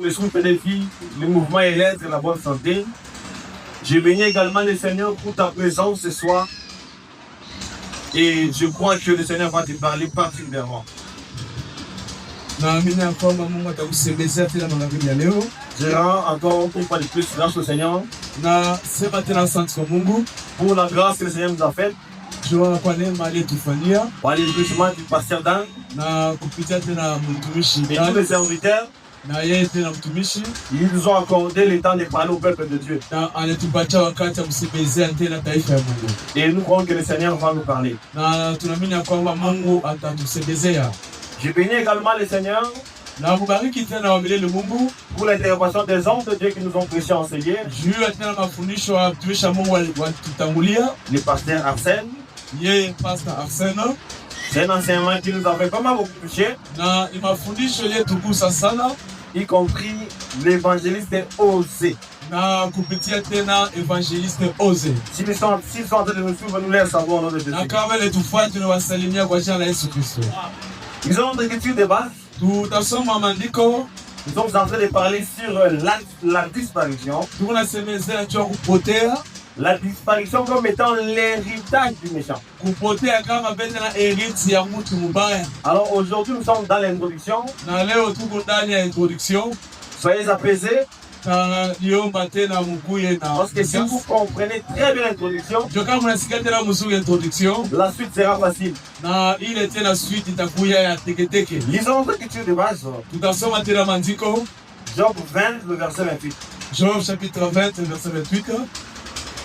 le souffle de vie, le mouvement et l'être, la bonne santé. Je bénis également le Seigneur pour ta présence ce soir. Et je crois que le Seigneur va te parler particulièrement. Je rends encore une fois de plus grâce au Seigneur pour la grâce que le Seigneur nous a faite. Par les jugements du pasteur Dan et tous les serviteurs, ils nous ont accordé le temps de parler au peuple de Dieu. Et nous croyons que le Seigneur va nous parler. Je bénis également le Seigneur pour l'intervention des hommes de Dieu qui nous ont prêché enseigné. Le pasteur Arsène. C'est un enseignement qui nous a fait vraiment beaucoup toucher. Y compris l'évangéliste Osée. S'ils sont en train de nous suivre, nous les savons au nom de Jésus. Ils ont une écriture de base. Nous sommes en train de parler sur la disparition. La disparition comme étant l'héritage du méchant. Alors aujourd'hui nous sommes dans l'introduction. Soyez apaisés. Parce que si vous comprenez très bien l'introduction, la suite sera facile. Lisons l'écriture de base. Job 20, le verset 28. Job chapitre 20, verset 28.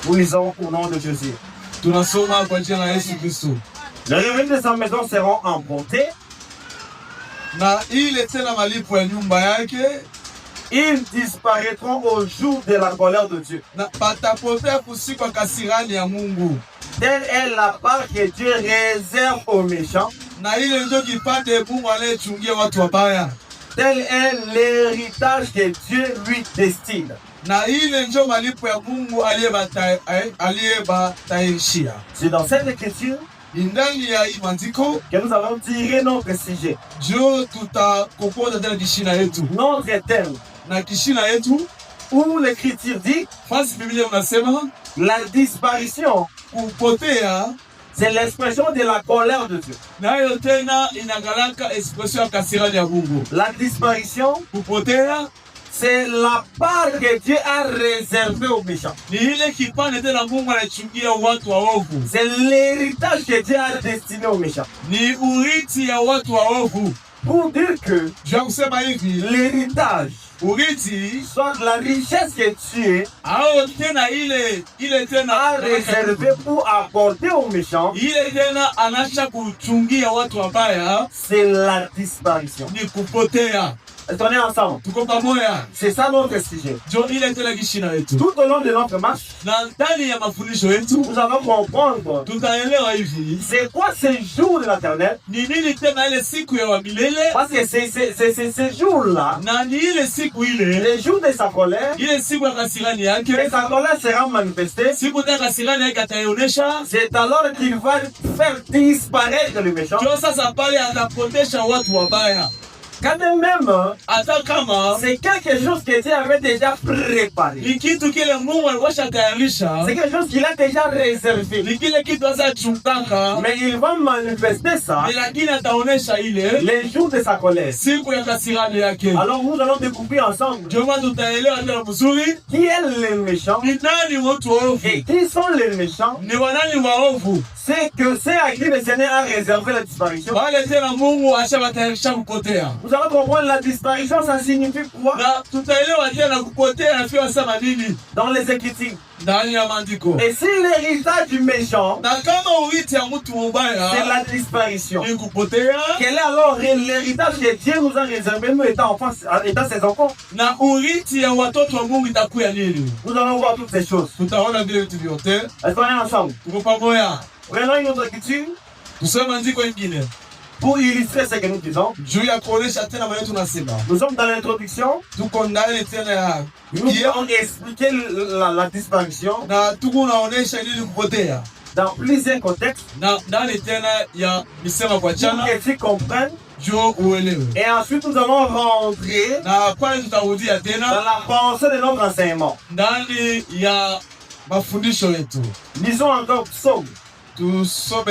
Nous lisons au nom de Jésus. Les revenus de sa maison seront emportés. Ils disparaîtront au jour de la colère de Dieu. Telle est la part que Dieu réserve aux méchants. Tel est l'héritage que Dieu lui destine. C'est dans cette écriture que nous allons tirer notre sujet. Notre thème. Où l'écriture dit la disparition, c'est l'expression de la colère de Dieu. La disparition, c'est la part que Dieu a réservée aux méchants. C'est l'héritage que Dieu a destiné aux méchants. Pour dire que l'héritage, soit la richesse que Dieu a réservé pour apporter aux méchants, c'est la disparition. Est-ce qu'on est ensemble? C'est ça notre sujet. Tout au long de notre marche, nous allons comprendre c'est quoi ce jour de l'éternel. Parce que c'est ce jour-là, le jour de sa colère, et sa colère sera manifestée. C'est alors qu'il va faire disparaître le méchant. Quand même, c'est quelque chose que Dieu avait déjà préparé. C'est quelque chose qu'il a déjà réservé. Mais il va manifester ça les jours de sa colère. Alors nous allons découvrir ensemble qui est le méchant et qui sont les méchants. C'est que c'est à qui le Seigneur a réservé la disparition. Vous allez comprendre la disparition, ça signifie quoi? Dans les Écritures. Et si l'héritage du méchant, c'est la disparition, quel est alors l'héritage que Dieu nous a réservé, nous étant ses enfants? Nous allons voir toutes ces choses. Est-ce qu'on est ensemble? Prenons une autre écriture pour illustrer ce que nous disons. Nous sommes dans l'introduction. Nous allons expliquer la disparition dans plusieurs contextes pour que tu comprennes Et ensuite, nous allons rentrer dans la pensée de notre enseignement. Lisons encore Psaume. Psaume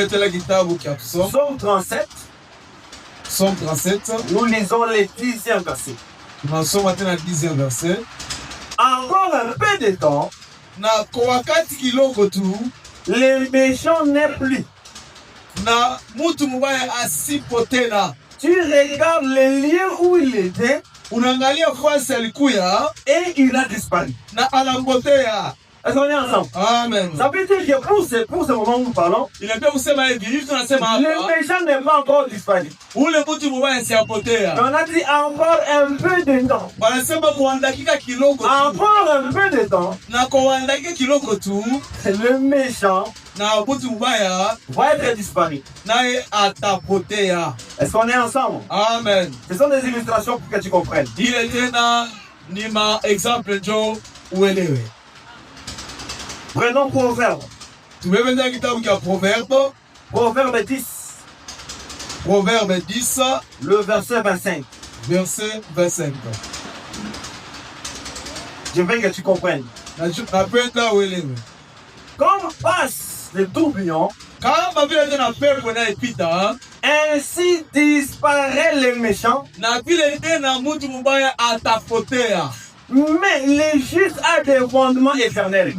37. Psaume 37. Nous lisons le 10e verset. Encore un peu de temps, les méchants n'est plus. Tu regardes le lieu où il était et il a disparu. Est-ce qu'on est ensemble? Amen. Ça veut dire que pour ce moment où nous parlons, le méchant n'est pas encore disparu. On a dit encore un peu de temps. Encore un peu de temps. Le méchant va être disparu. Est-ce qu'on est ensemble? Amen. Ce sont des illustrations pour que tu comprennes. Prenons Proverbe. Proverbe 10. Proverbe 10. Le verset 25. Verset 25. Je veux que tu comprennes. Comme passe le tourbillon, ainsi disparaît le méchant. Mais les justes a des fondements éternels.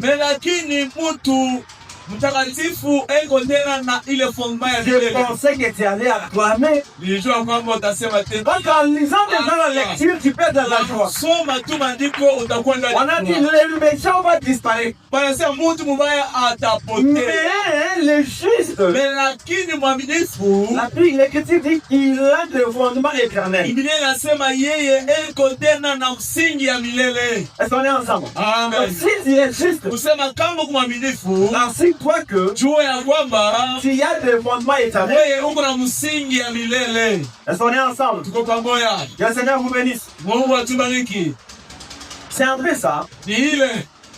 Je pensais que tu allais acclamer. Parce qu'en lisant déjà la lecture, tu perds de la joie. On a dit le méchant va disparaître. Mais le juste, l'Écriture dit qu'il a des fondements éternels. Est-ce qu'on est ensemble? Amen. Si tu es juste, toi que tu as des fondements éternels. Est-ce qu'on est ensemble? Que le Seigneur vous bénisse. C'est un peu ça.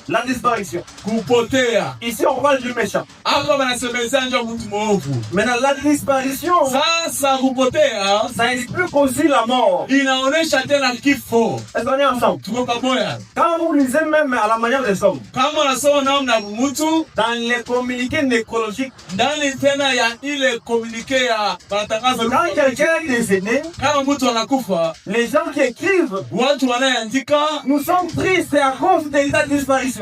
La disparition. Ici on parle du méchant. Maintenant la disparition, ça explique aussi la mort. Est-ce qu'on est ensemble? Quand vous lisez même à la manière des hommes, dans les communiqués nécrologiques, quand quelqu'un est décédé, les gens qui écrivent, nous sommes tristes à cause de la disparition.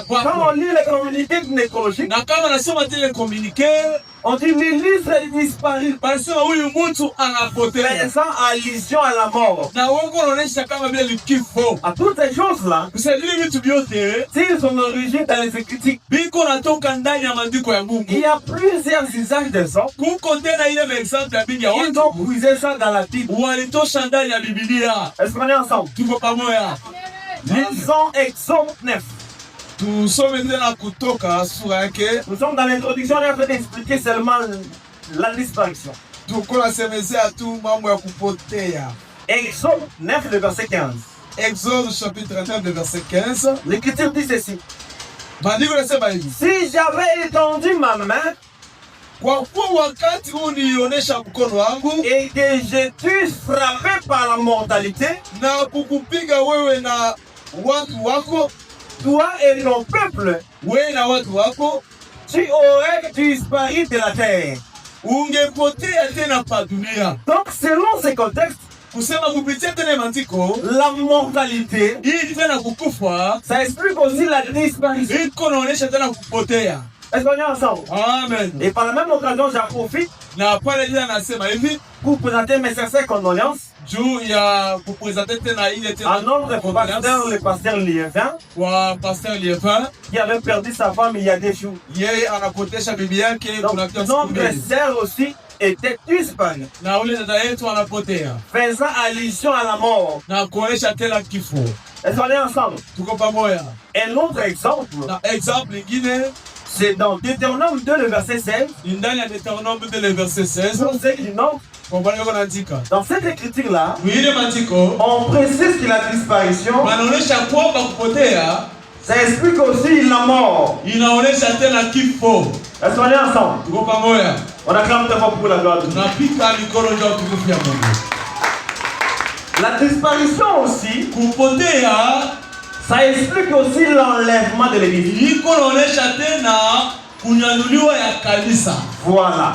Quand on lit les communiqués nécrologiques, on dit l'illustre est disparu. Faisant allusion à la mort. À toutes ces choses-là, s'ils sont origines dans les Écritures, il y a plusieurs usages des hommes. Ils ont puisé ça dans la Bible. Est-ce qu'on est ensemble? Lisons Exode 9. Nous sommes dans l'introduction, on a fait expliquer seulement la disparition. Exode 9, le verset 15. Exode chapitre 9, le verset 15. L'Écriture dit ceci. Si j'avais étendu ma main et que je t'eusse frappé par la mortalité, toi et ton peuple, tu aurais disparu de la terre. Donc selon ce contexte, la mortalité, ça explique aussi la disparition. Est-ce qu'on est ensemble? Amen. Et par la même occasion, j'en profite pour présenter mes sincères condoléances à notre pasteur, le pasteur Liévin, qui avait perdu sa femme il y a des jours. Donc, notre sœur aussi était disparue, faisant allusion à la mort. Est-ce qu'on est ensemble? Un autre exemple, c'est dans Deutéronome 2, le verset 16. Pour ceux qui notent, dans cette écriture-là, on précise que la disparition, ça explique aussi la mort. Est-ce qu'on est ensemble? On acclame très fort pour la gloire de Dieu. Tunapika mikono juu ya utukufu ya Mungu. La disparition aussi, Kupotea ça explique aussi l'enlèvement de l'église. iko naonesha tena kunyanyuliwa ya kanisa. Voilà.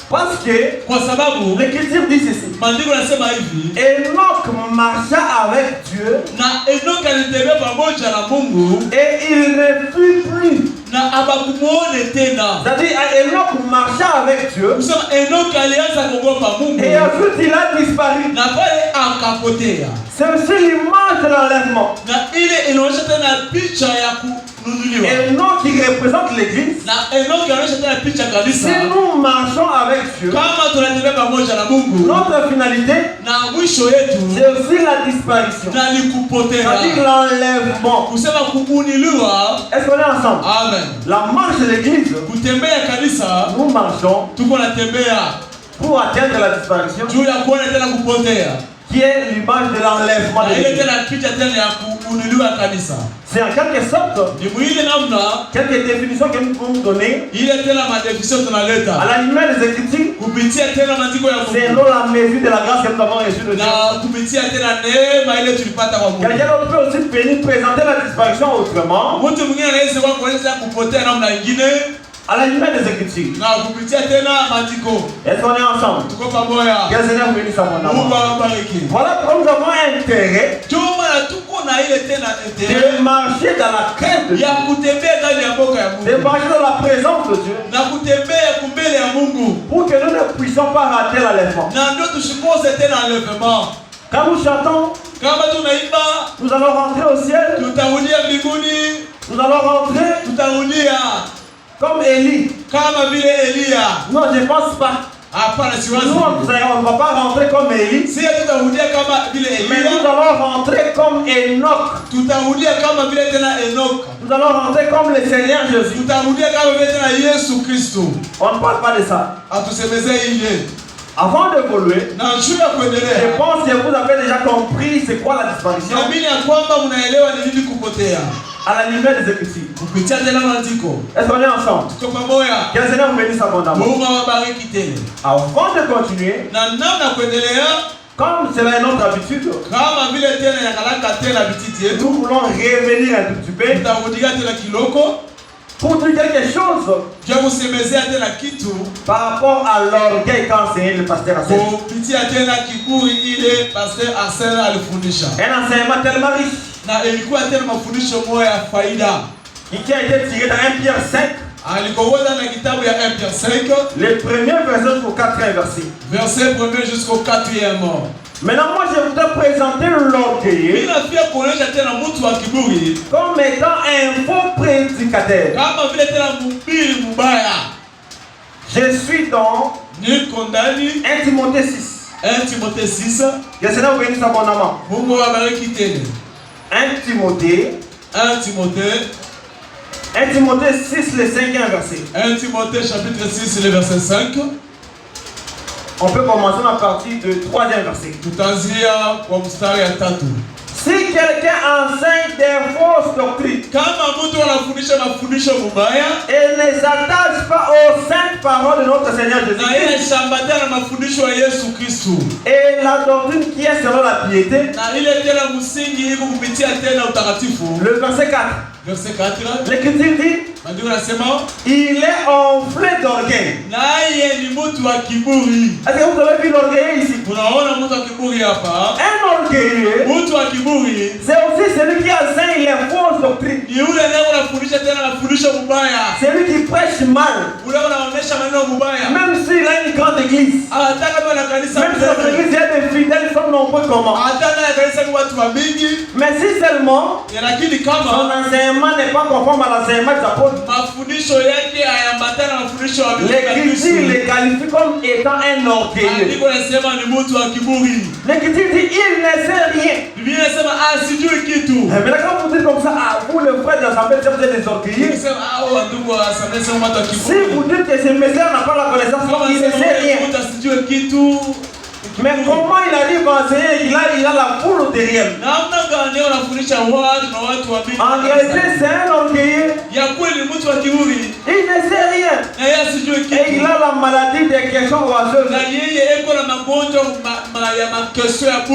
Parce que Kwa sababu l'Écriture dit ceci. maandiko yanasema hivi, Enoch marcha avec Dieu na Enoki alitembea pamoja na Mungu et il ne fut plus. na abakumuone tena. C'est-à-dire Enoch marcha avec Dieu Kusema Enoki alianza kuogopa Mungu et ensuite il a disparu. na pale akapotea. C'est aussi l'image de l'enlèvement. Na ile inaonyesha tena picha ya kununuliwa. Enoch qui représente l'église. Na Enoki anaonyesha tena picha Si kabisa. nous marchons avec Dieu, Kama tunatembea pamoja na Mungu notre finalité, na mwisho yetu c'est aussi la disparition. na ni kupotea. C'est-à-dire l'enlèvement. Kusema kuuniliwa. Est-ce qu'on est ensemble? Amen. La marche de l'église, Kutembea kanisa nous marchons tuko natembea pour atteindre la disparition, juu ya kuona tena kupotea. qui est l'image de l'enlèvement de Na ile l'église. tena picha tena ya kuuniliwa kanisa. C'est en quelque sorte Ni mwile namna quelques définitions que nous pouvons donner ile tena madefinition à tunaleta la lumière des Écritures kupitia tena maandiko ya Mungu selon la mesure de la grâce que nous avons reçue de Dieu. na kupitia tena neema ile tulipata kwa Mungu. Quelqu'un d'autre peut aussi venir présenter la disparition autrement Mtu mwingine anaweza kwa kueleza kupotea namna nyingine à la lumière des Écritures. na kupitia tena maandiko. Est-ce qu'on est ensemble? Tuko pamoja. Que le Seigneur bénisse à mon Mungu amour. awabariki. Voilà pourquoi nous avons intérêt Chuma na tuko na ile tena de marcher dans la crainte de Dieu, ya kutembea ndani ya boka ya de Mungu marcher dans la présence de Dieu, na kutembea kumbele ya Mungu pour que nous ne puissions pas rater l'enlèvement. na ndio tusikose tena enlèvement. Quand nous chantons, Kama tunaimba nous allons rentrer au ciel, tutarudia mbinguni, nous allons rentrer tutarudia comme Élie. kama vile Elia. Non, je ne pense pas. Hapana, Nous, siwazi. on ne va pas rentrer comme Élie, Si tutarudia kama vile mais nous Elia, allons rentrer comme Enoch. tutarudia kama vile tena Enoch. Nous allons rentrer comme le Seigneur Jésus. Tutarudia kama vile tena Yesu Kristo. On ne parle pas de ça. Atusemezee ile. Avant d'évoluer, Na juu ya je kuendelea, pense que vous avez déjà compris c'est quoi la disparition naamini ya kwamba mnaelewa ni nini kupotea. à la lumière des Écritures. Kupitia tena maandiko. Est-ce qu'on est ensemble? Tuko pamoja. Que le Seigneur vous bénisse abondamment. Mungu awabariki tena. Avant de continuer, Na namna kuendelea comme c'est notre habitude, kama vile tena yakalaka tena bititi yetu. nous voulons revenir un tout petit peu Tutarudia tena kiloko. pour dire quelque chose Jua kusemezea tena kitu par rapport à l'orgueil qu'a enseigné le pasteur Assel. kupitia tena kiburi ile Pastor Asel alifundisha. Un enseignement tellement riche Na ilikuwa tena mafundisho moja ya faida. qui a été tiré dans 1 Pierre 5, Alikowoza na kitabu ya 1 Pierre 5, les premiers versets jusqu'au 4e verset. verset 1 jusqu'au 4e. Maintenant, moi je voudrais présenter l'orgueil Bila pia kuonesha tena mtu wa kiburi comme étant un faux prédicateur. kama vile tena mhubiri mbaya. Je suis dans Niko ndani 1 Timothée 6. 1 Timothée 6. Que le Seigneur vous bénisse abondamment. Mungu awabariki tena. 1 Timothée 1 Timothée 1 Timothée 6, le 5e verset. 1 Timothée chapitre 6 le verset 5. On peut commencer à partir du 3e verset. Tutaanzia kwa mstari ya 3. Si quelqu'un enseigne des fausses doctrines Kama mtu anafundisha mafundisho mabaya et ne s'attache pas aux saintes paroles de notre Seigneur na yeye Jésus-Christ shambatana na mafundisho ya Yesu Kristo et la doctrine qui est selon la piété, na ile tena msingi iko kupitia tena utakatifu. le verset 4, Verset 4. l'Écriture dit Maandiko nasema il est enflé d'orgueil. naye ni mtu wa kiburi. Est-ce que vous avez vu l'orgueil ici? Unaona mtu wa kiburi hapa? Un orgueilleux, Mtu wa kiburi c'est aussi celui qui enseigne les fausses doctrines, ni yule anayefundisha tena mafundisho mabaya. celui qui prêche mal, Ule anaonesha maneno mabaya. même s'il a une grande église. Hata kama na kanisa Même si notre mzuri. église est des fidèles, ils sont nombreux comment. Hata na kanisa ni watu wa mingi. Mais si seulement Lakini son kama enseignement n'est pas conforme à l'enseignement des apôtres, mafundisho yake hayambatana na mafundisho ya Biblia ya l'Écriture Kristo. le qualifie comme étant un orgueilleux. Andiko nasema ni mtu wa kiburi. L'Écriture dit il ne sait rien. Biblia inasema sijui kitu. Mais quand vous dites comme ça, ah, vous le frère de l'Assemblée, vous êtes des orgueilleux. Nikisema ndugu wa Assemblée sema watu wa Si kiburi. vous dites que ce message n'a pas la connaissance, Kama il ne nasema sait rien. mtu asijue kitu. Mais comment il arrive à enseigner? Il a la foule derrière. En réalité, c'est un orgueilleux. Il ne sait rien. Et il a la maladie des questions oiseuses.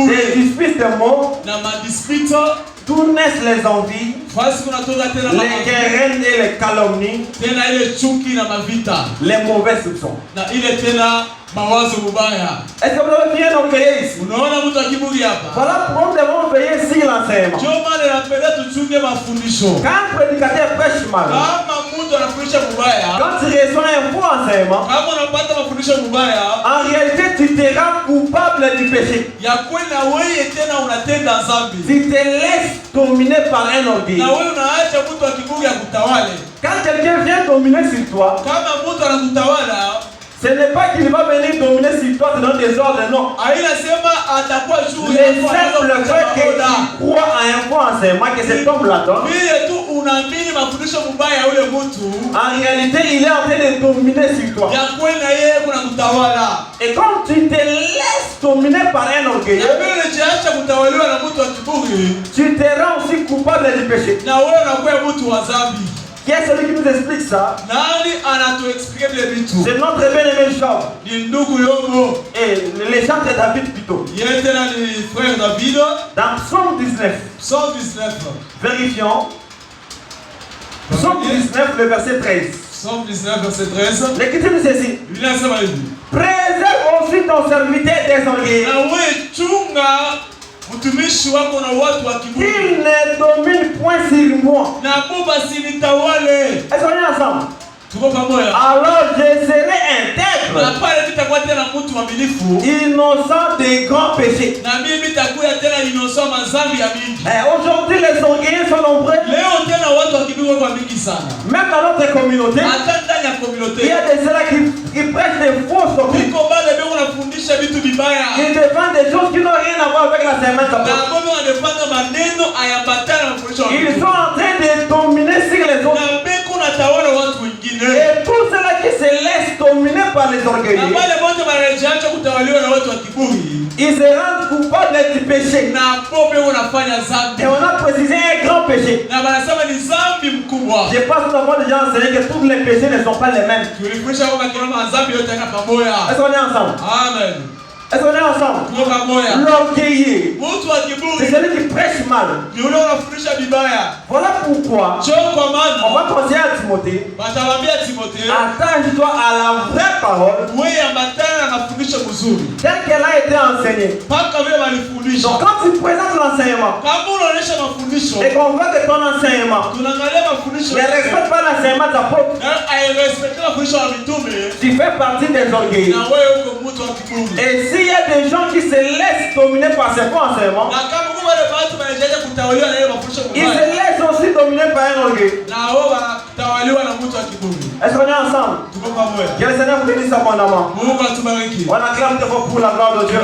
Des disputes de mots. D'où naissent les envies, les querelles et les calomnies, les mauvais soupçons. Est-ce que vous avez bien orgueillé ici? Voilà pourquoi nous devons veiller sur l'enseignement. Quand un prédicateur prêche mal, quand tu reçois un faux enseignement, en réalité tu te rends coupable du péché. Tu te laisses dominer par un orgueil. Quand quelqu'un vient dominer sur toi, ce n'est pas qu'il va venir dominer sur toi dans des ordres, non. Le simple fait que tu crois à un faux enseignement, que cet homme la donne, en réalité, il est en train de dominer sur toi. Et quand tu te laisses dominer par un orgueil, tu te rends aussi coupable du péché. Qui est celui qui nous explique ça? C'est notre bien-aimé Job. Et les chants de David plutôt. Dans Psaume 19. Vérifions. Psaume 19, le verset 13. Psaume 19, verset 13. L'écriture nous ceci. Préserve aussi ton serviteur des orgueils. Il ne domine point sur moi. Est-ce qu'on est ensemble? Alors je serai intègre, innocent des grands péchés. Aujourd'hui les orgueilleux sont nombreux. Même dans notre communauté, il y a des ceux-là qui prêchent des fausses doctrines. Ils défendent des choses qui n'ont rien à voir avec la semaine. Ils sont en train de dominer sur les autres. Et tous ceux-là qui se laissent dominer par les orgueilleux, ils se rendent coupables du péché. Et on a précisé un grand péché. Je pense que nous avons déjà enseigné que tous les péchés ne sont pas les mêmes. Est-ce qu'on est ensemble? Amen. Est-ce qu'on est ensemble? L'orgueilleux, c'est celui qui prêche mal. Voilà pourquoi on va conseiller à Timothée, attache-toi à la vraie parole telle qu'elle a été enseignée. Donc quand tu présentes l'enseignement et qu'on voit que ton enseignement ne respecte pas l'enseignement de l'apôtre, tu fais partie des orgueilleux. Et s'il y a des gens qui se laissent dominer par ces faux enseignements, ils se laissent aussi dominer par un orgueil. Est-ce qu'on est ensemble? Que le Seigneur vous bénisse abondamment. On acclame de vous pour la gloire de Dieu.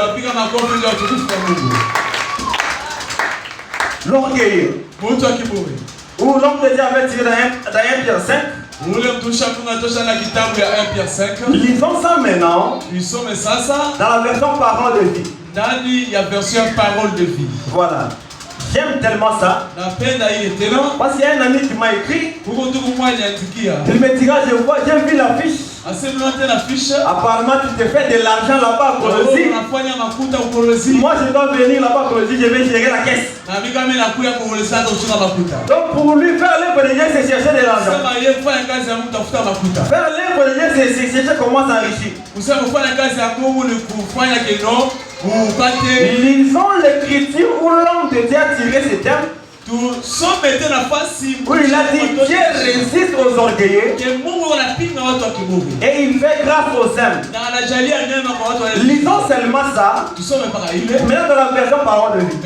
L'orgueil, où l'homme de Dieu avait tiré dans 1 Pierre 5. Lisons ça maintenant. Dans la version parole de vie. Voilà. J'aime tellement ça. Parce qu'il y a un ami qui m'a écrit. Il me dira, j'ai vu l'affiche. Apparemment tu te fais de l'argent là-bas à Colosie. Moi je dois venir là-bas à Colosie, je vais gérer la caisse. Donc pour lui faire l'œuvre de Dieu c'est chercher de l'argent. Faire l'œuvre de Dieu c'est chercher comment s'enrichir. Lisons l'écriture où l'homme de Dieu a tiré ce terme. Où il a dit Dieu résiste aux orgueilleux et il fait grâce aux humbles. Lisons seulement ça. Maintenant dans la version parole de vie.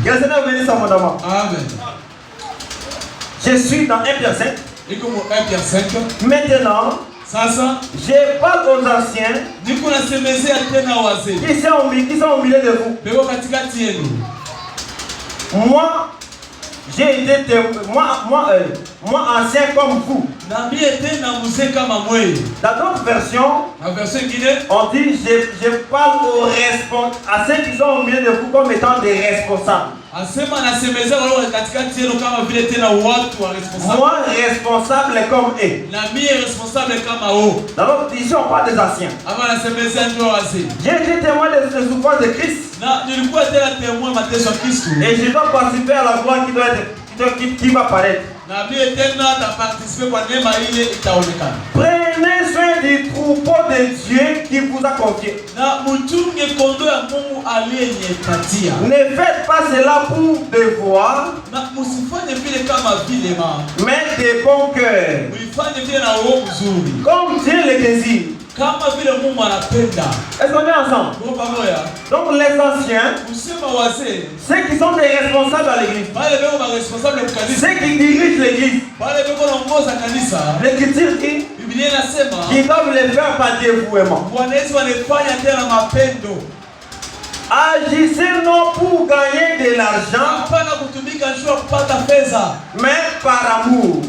Que le Seigneur bénisse abondamment. Amen. Je suis dans 1 Pierre 5. Maintenant, je parle aux anciens qui sont au milieu de vous. Moi, j'ai été moi ancien comme vous. Na mie tena mzee kama mwe. Dans d'autres versions, Na version ingine on dit je parle aux responsables, à ceux qui sont au milieu de vous comme étant des responsables. Asema nasemezea wale katikati yenu kama vile tena watu wa responsable. Moi responsable comme eux. Na mie responsable kama wao. Donc ici on parle des anciens. Ama nasemezea ndio wazee. J'ai été témoin des souffrances de Christ. Na nilikuwa tena témoin mateso ya Kristo. Et je dois participer à la gloire qui va paraître. Na mie tena ta participer kwa neema ile itaonekana. Prenez soin du troupeau de Dieu qui vous a confié. Na mchunge kondoo ya Mungu aliyepatia. Ne faites pas cela pour devoir, Na msifanye vile kama vile mais de bon cœur. Mfanye vile na roho nzuri. Comme Dieu le désire. Kama vile Mungu anapenda. Est-ce qu'on est ensemble? Kwa pamoja. Donc les anciens, Usema wazee, ceux qui sont des responsables à l'église, wale beko ba responsable wa kanisa. ceux qui dirigent l'église, Wale beko naongoza kanisa. l'écriture dit Biblia inasema qu'ils doivent le faire par dévouement. Bwana Yesu wanafanya tena mapendo. Agissez non pour gagner de l'argent, Hapana kutumika njoo kupata pesa, mais par amour.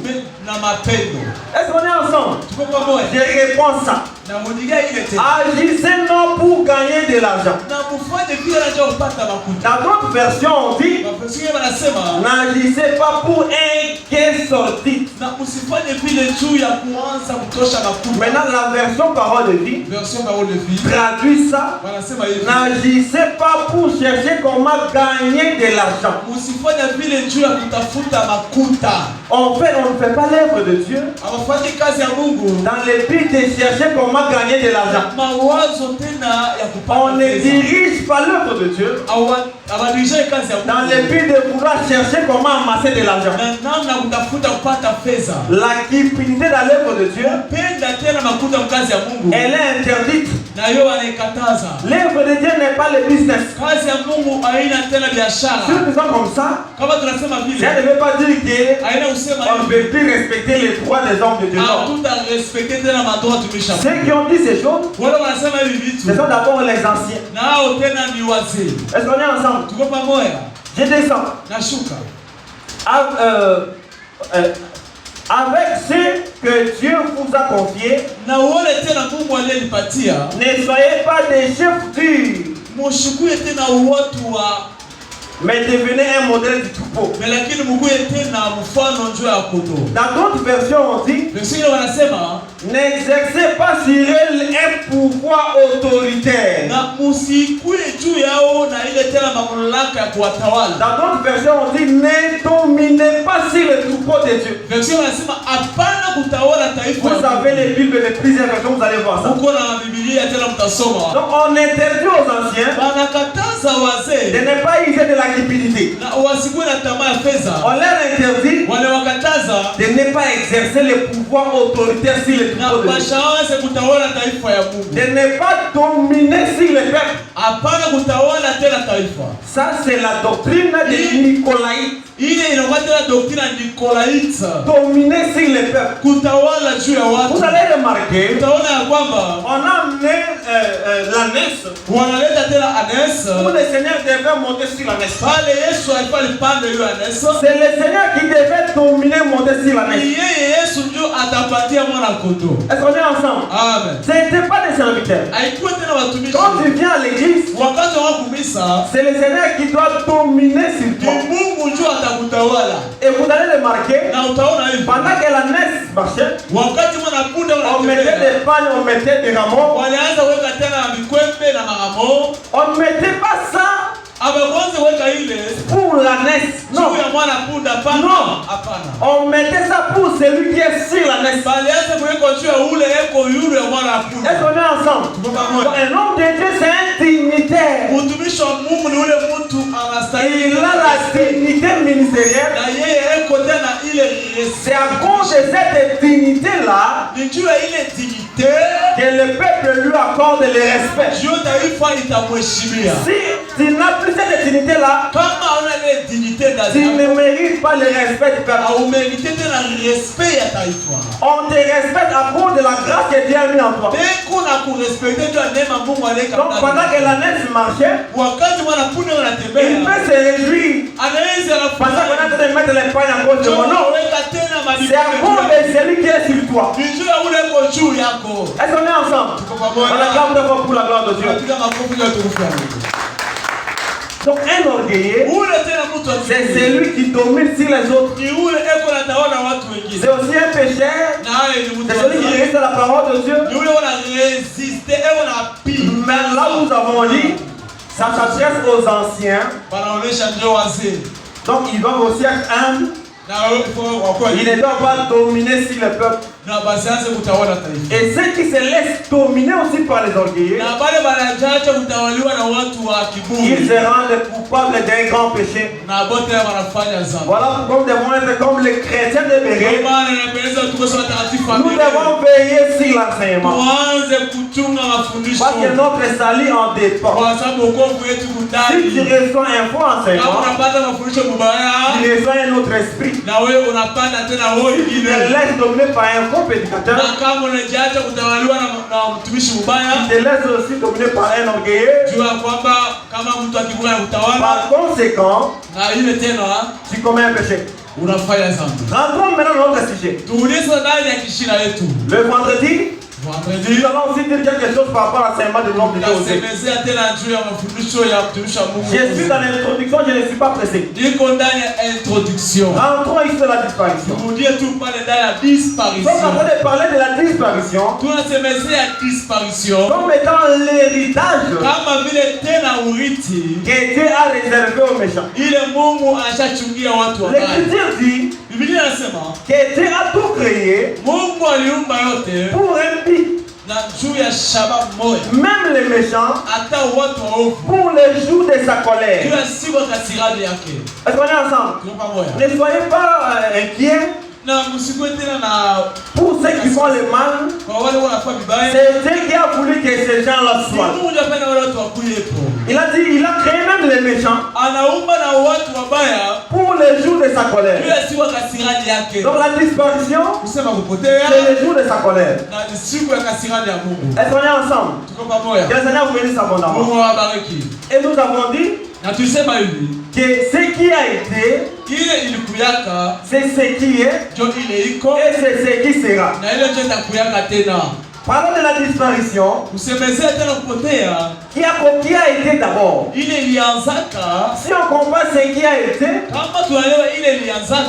na mapendo. Est-ce qu'on est ensemble? Tuko pamoja. Je réponds ça. Na mudiga ile tena. Agissez non pour gagner de l'argent. Na mfanye vile njoo kupata makuta. Dans d'autres versions, on dit Wafasiri wanasema n'agissez pas pour un gain sorti. na usifanye vile juu ya kuanza kutosha makuta. Maintenant, la version parole de vie Version parole de vie. traduit ça. Wanasema hivi. N'agissez pas pour chercher comment gagner de l'argent. Usifanye vile juu ya kutafuta makuta. On ne fait pas l'œuvre de Dieu Hawafanyi kazi ya Mungu dans le but de chercher comment gagner de l'argent. mawazo tena ya kupata On ne pesa. dirige pas l'œuvre de Dieu Hawadirije kazi ya dans Mungu. le but de vouloir chercher comment amasser de l'argent. Na namna kutafuta kupata pesa. La cupidité dans l'œuvre de Dieu, Penda tena makuta mkazi ya Mungu. elle est interdite. Na hiyo wanaikataza. L'œuvre de Dieu n'est pas le business. Kazi ya Mungu haina tena biashara. Si nous sommes comme ça, Kama tunasema vile, ça ne veut pas dire que haina usema on ne peut plus respecter les droits des hommes de Dieu. Non. hatuta respecte tena madroa tumisha. Ceux qui ont dit ces choses, Wale wanasema hivi vitu. ce sont d'abord les anciens. Na hao tena ni wazee. Est-ce qu'on est ensemble? Tuko pamoja. Je descends. Nashuka. Avec ceux que Dieu vous a confiés, Na wale tena Mungu aliyenipatia, ne soyez pas des chefs durs, mshukue tena watu wa mais devenez un modèle du troupeau. lakini mkuye tena mfano njoo ya kondoo. Dans d'autres versions, on dit Wengine wanasema n'exercez pas sur eux un pouvoir autoritaire. na msikue juu yao na ile tena mamlaka ya kuwatawala. Dans d'autres versions, on dit ne dominez pas sur le troupeau de Dieu. Wengine wanasema hapana kutawala taifa. Vous avez les Bibles de plusieurs versions, vous allez voir ça. Uko na Biblia tena mtasoma. Donc on interdit aux anciens Wanakataza de wazee ne pas user de la cupidité. na wasikue na tamaa ya fedha. On leur interdit Wale wakataza de ne pas exercer le pouvoir autoritaire sur le na troupeau de Dieu. washaanze kutawala taifa ya Mungu. De ne pas dominer sur le peuple. Hapana kutawala tena taifa. Ça, c'est la doctrine des Nicolaïtes. Ile inakuwa tena doktrina Nikolaite. Dominer sur le peuple. Kutawala juu ya watu. Vous allez remarquer, Utaona ya kwamba on a amené l'ânesse wanaleta tena Anesi. où le Seigneur devait monter sur l'ânesse. Pale Yesu alikuwa alipanda hiyo Anesi. C'est le Seigneur qui devait dominer, monter sur Ni l'ânesse. yeye Yesu ndio atapatia mwana kondoo. Est-ce qu'on est ensemble? Amen. Ce n'était pas des serviteurs. Haikuwa tena watumishi. Quand tu viens à l'église, Wakati wa kumisa c'est le Seigneur qui doit dominer sur ni toi. Mungu ndio atakutawala. Et vous allez remarquer, Na utaona hivi. pendant que l'ânesse marchait, Wakati mwana punda on mettait wanatembea. des pagnes, on mettait des rameaux. Walianza weka tena mikwembe na maramo. On ne mettait pas ça Abaanza weka ile pour l'ânesse. Non. juu ya mwana punda hapana. Non. Hapana. On mettait ça pour celui qui est sur l'ânesse. Balianza kuweka juu ya ule eko yule ya mwana punda. Est-ce qu'on est ensemble? Tuko pamoja. Un homme de Dieu, c'est un dignitaire. Mtumishi wa Mungu ni ule mtu anastahili. Il a la dignité ministérielle. Na yeye eko tena ile C'est à cause de cette dignité-là ni juu ya ile dignité que le peuple lui accorde le respect. ndio taifa itamheshimia. Si tu n'as plus cette dignité-là, tu ne mérites pas le respect du peuple. On te respecte à cause de la grâce que Dieu a mis en toi. Donc pendant que la neige marchait, il peut se réjouir. Parce qu'on est en train de mettre les poings à cause de mon nom. C'est à cause de celui qui est sur toi. Est-ce qu'on est ensemble? On acclame d'abord pour la gloire de Dieu. Donc un orgueilleux, c'est celui qui domine sur les autres. C'est aussi un pécheur. C'est celui qui résiste à la parole de Dieu. Mais là nous avons dit, ça s'adresse aux anciens. Donc ils doivent aussi être humbles. Il ne doit pas dominer sur le peuple. Et ceux qui se laissent dominer aussi par les orgueilleux, ils se rendent coupables d'un grand péché. Voilà pourquoi nous devons être comme les chrétiens de Béret. Nous devons veiller sur l'enseignement. Parce que notre salut en dépend. Si tu reçois un faux enseignement, tu reçois un autre esprit. Tu te laisses dominer par un faux prédicateur. Tu te laisses aussi dominer par un orgueilleux. Par conséquent, tu commets un péché. Rentrons maintenant dans notre sujet. Le vendredi, nous allons aussi dire quelque chose par rapport à l'enseignement de l'homme de Dieu aussi. Je suis dans l'introduction, je ne suis pas pressé. Rentrons ici dans la disparition. Donc on va parler de la disparition comme étant l'héritage que Dieu a réservé aux méchants. L'Écriture dit que Dieu a tout créé pour un but. Même les méchants, pour le jour de sa colère. Est-ce qu'on est ensemble? Ne soyez pas inquiets. Pour ceux qui font le mal, c'est Dieu qui a voulu que ces gens-là soient. Il a dit, il a créé même les méchants pour le jour de sa colère. Donc la disparition, c'est le jour de sa colère. Est-ce qu'on est ensemble? Que le Seigneur vous bénisse abondamment. Et nous avons dit que ce qui a été, c'est ce qui est, et c'est ce qui sera. Parlons de la disparition qui a été d'abord. Si on comprend ce qui a été,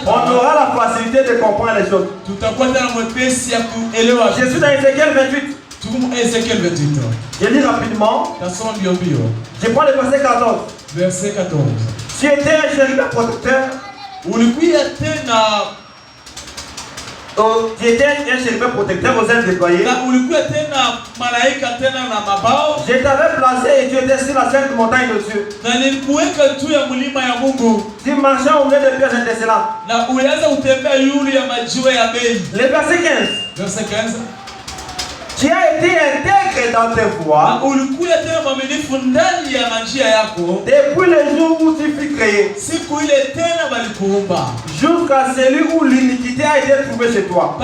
on aura la facilité de comprendre les choses. Je suis dans Ézéchiel 28. Je lis rapidement. Je prends le verset 14. Verset 14. Tu étais un chérubin protecteur. Tu étais un chérubin protecteur aux ailes déployées. Je t'avais placé et tu étais sur la sainte montagne de Dieu. Tu marchais au milieu de pierres étincelantes. Le verset 15. Verset 15. Tu as été intègre dans tes voies depuis le jour où tu fus créé jusqu'à celui où l'iniquité a été trouvée chez toi.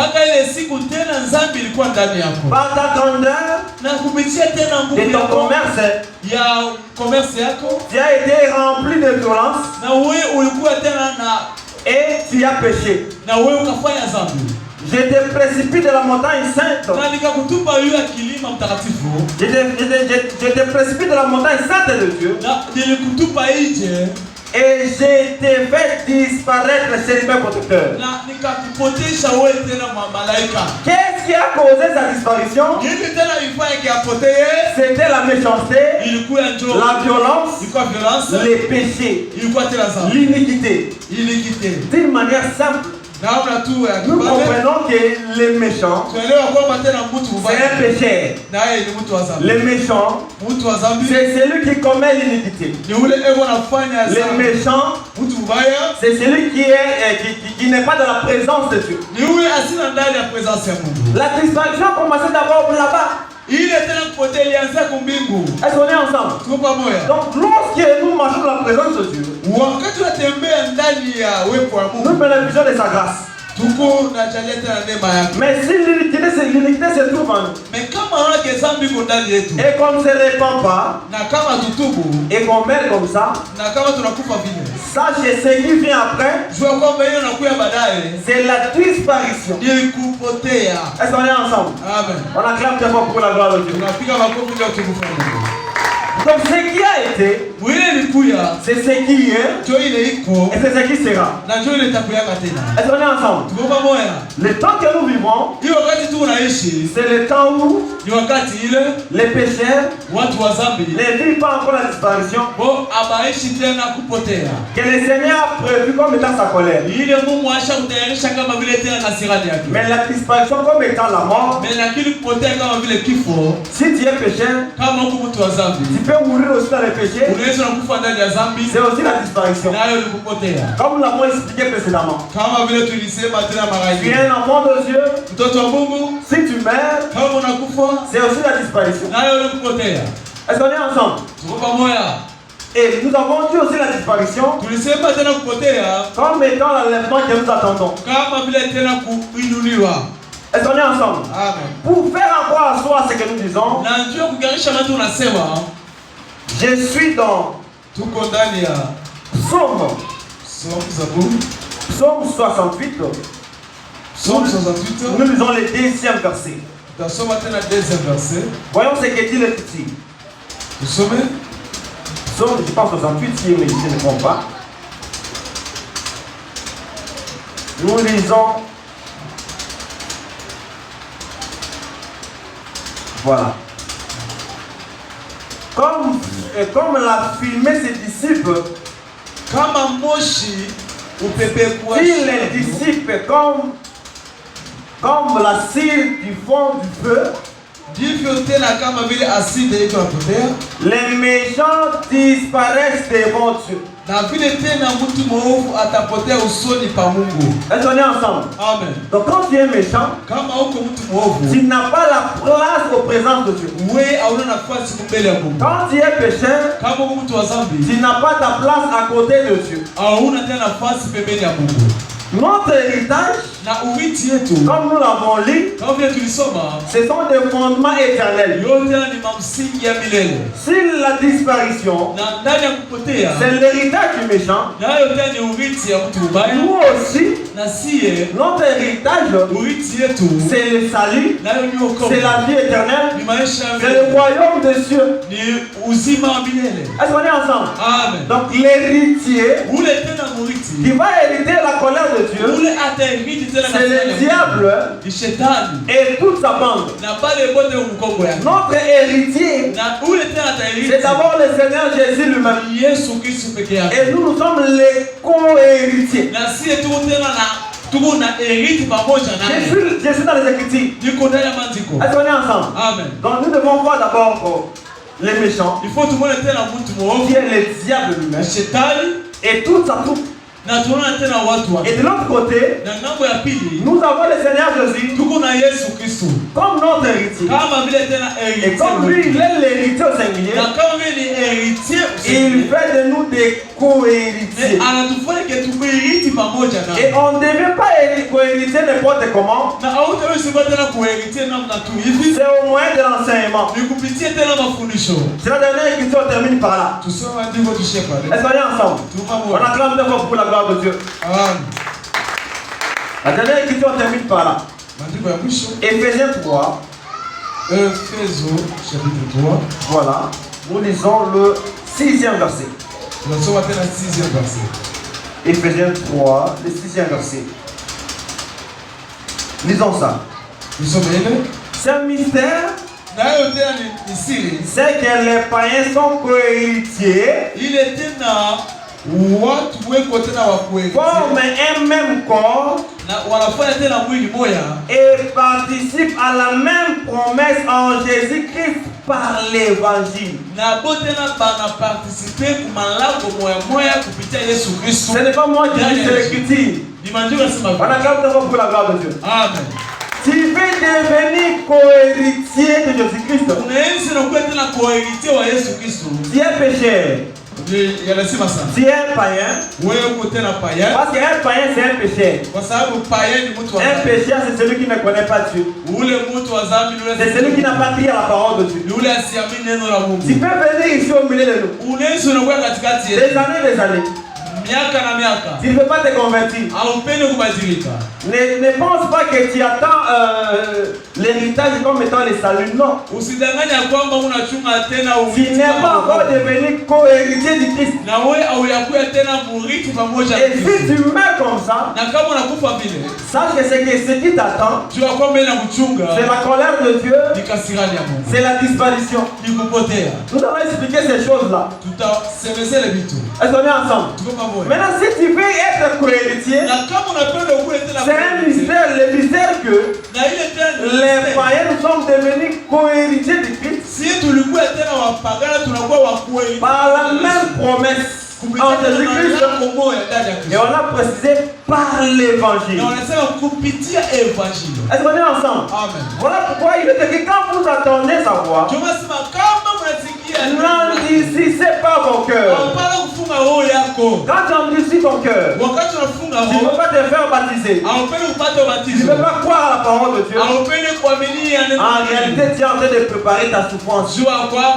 Par ta grandeur de ton commerce, tu as été rempli de violence et tu as péché. Je te précipite de la montagne sainte. Je te précipite de la montagne sainte de Dieu. Et je t'ai fait disparaître le chérubin protecteur. Qu'est-ce qui a causé sa disparition? C'était la méchanceté, la violence, les péchés, l'iniquité. D'une manière simple, nous comprenons que les méchants, c'est un péché. Les méchants, c'est celui qui commet l'iniquité. Les méchants, c'est celui qui n'est pas dans la présence de Dieu. La disparition commençait d'abord là-bas. Est-ce Est-ce qu'on est ensemble? Donc lorsque nous marchons dans la présence de Dieu, nous bénéficions de sa grâce. Mais si l'iniquité se trouve en nous, et qu'on ne se répand pas, et qu'on meurt comme ça, sachez ce qui vient après, c'est la disparition. Est-ce qu'on est ensemble? Amen. On acclame très fort pour la gloire de Dieu. Donc ce qui a été, c'est ce qui est, et c'est ce qui sera. Est-ce qu'on est ensemble? Le temps que nous vivons, c'est le temps où les pécheurs ne vivent pas encore la disparition que le Seigneur a prévu comme étant sa colère. Mais la disparition comme étant la mort. Si tu es pécheur, tu peux mourir aussi dans le péché. C'est aussi la disparition. Comme nous l'avons expliqué précédemment. Tu es un enfant de Dieu. Si tu meurs, c'est aussi la disparition. Est-ce qu'on est ensemble? Et nous avons dit aussi la disparition comme étant l'enlèvement que nous attendons. Est-ce qu'on est ensemble? Amen. Pour faire encore à soi ce que nous disons, je suis dans Psaume 68. Nous lisons le deuxième verset. Voyons ce que dit le petit. Psaume, je pense 68, si je ne me trompe pas. Nous lisons. Voilà. Comme la fumée se dissipe, si les dissipe comme la cire du fond du feu, les méchants disparaissent devant Dieu. Est-ce qu'on est ensemble? Amen. Donc quand tu es méchant, tu n'as pas la place aux présences de Dieu. Quand tu es pécheur, tu n'as pas ta place à côté de Dieu. Notre héritage, comme nous l'avons lu, ce sont des fondements éternels. Si la disparition, c'est l'héritage du méchant, nous aussi, notre héritage, c'est le salut, c'est la vie éternelle, c'est le royaume des cieux. Est-ce qu'on est ensemble? Amen. Donc l'héritier qui va hériter la colère de Dieu, c'est le diable et toute sa bande. Notre héritier, c'est d'abord le Seigneur Jésus lui-même. Et nous sommes les co-héritiers. Je suis dans les Écritures. Est-ce qu'on est ensemble? Amen. Donc nous devons voir d'abord les méchants, qui est le diable lui-même, et toute sa troupe. Et de l'autre côté, nous avons le Seigneur Jésus comme notre héritier. Et comme lui, il est l'héritier au singulier, il fait de nous des co-héritiers. Et on ne devient pas co-héritier n'importe comment. C'est au moyen de l'enseignement. C'est la dernière écriture, on termine par là. Est-ce qu'on est ensemble? On acclame d'abord pour la gloire de Dieu. La dernière écriture, on termine par là. Éphésiens 3. Chapitre 3. Voilà. Nous lisons le 6e verset. Éphésiens 3, le 6e verset. Lisons ça. C'est un mystère. C'est que les païens sont co-héritiers. Forment un même corps et participent à la même promesse en Jésus-Christ par l'évangile. Ce n'est pas moi qui dis, c'est l'Écriture. On acclame d'abord pour la gloire de Dieu. Amen. Tu veux devenir co-héritier de Jésus-Christ. Tu es pécheur. Tu es païen. Parce qu'un païen c'est un pécheur. Un pécheur c'est celui qui ne connaît pas Dieu. C'est celui qui n'a pas crié à la parole de Dieu. Tu peux venir ici au milieu de nous. Des années. Tu ne veux pas te convertir. Ne pense pas que tu attends l'héritage comme étant le salut. Non. Tu n'es pas encore devenu co-héritier du Christ. Et si tu meurs comme ça, sache que ce qui t'attend, c'est la colère de Dieu, c'est la disparition. Nous allons expliquer ces choses-là. Est-ce qu'on est ensemble? Maintenant, si tu veux être co-héritier, c'est un mystère, le mystère que les païens nous sommes devenus co-héritiers de Christ par la même promesse en Jésus-Christ. Et on l'a précisé par l'évangile. Est-ce qu'on est ensemble? Amen. Voilà pourquoi il est écrit quand vous attendez sa voix, n'endurcissez pas vos cœurs. Quand tu endurcis ton cœur, tu ne peux pas te faire baptiser. Tu ne peux pas croire à la parole de Dieu. En réalité, tu es en train de préparer ta souffrance. Tu es en train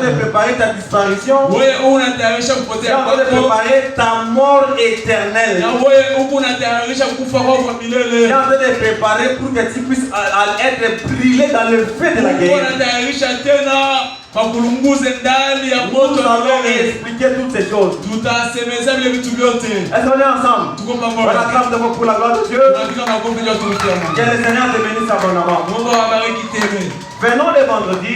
de préparer ta disparition. Tu es en train de préparer ta mort éternelle. Tu es en train de préparer pour que tu puisses être brûlé dans le feu de la guerre. Nous allons expliquer toutes ces choses. Est-ce qu'on est ensemble? Voilà, clap de vous pour la gloire de Dieu. Que le Seigneur te bénisse abondamment. Venons le vendredi.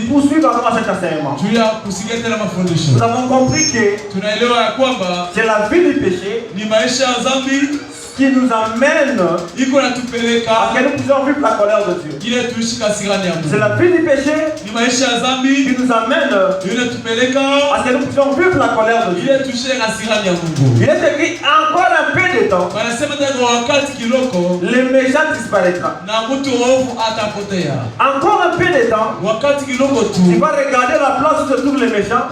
Poursuivre encore cet enseignement. Nous avons compris que c'est la vie du péché qui nous amène à ce que nous puissions vivre la colère de Dieu. C'est la vie du péché qui nous amène à ce que nous puissions vivre la colère de Dieu. Il est écrit encore un peu de temps, le méchant disparaîtra. Encore un peu de temps, tu vas regarder la place où se trouve le méchant.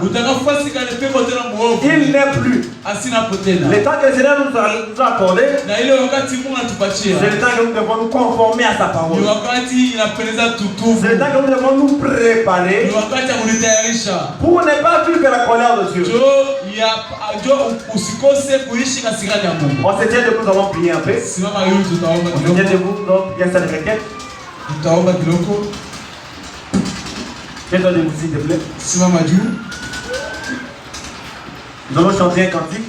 Il n'est plus. Le temps que le Seigneur nous a accordé, c'est le temps que nous devons nous conformer à sa parole. C'est le temps que nous devons nous préparer pour ne pas vivre la colère de Dieu. On se tient debout, nous allons prier un peu. On se tient debout, nous allons prier ça de requête. Tiens-toi debout s'il te plaît. Nous allons chanter un cantique.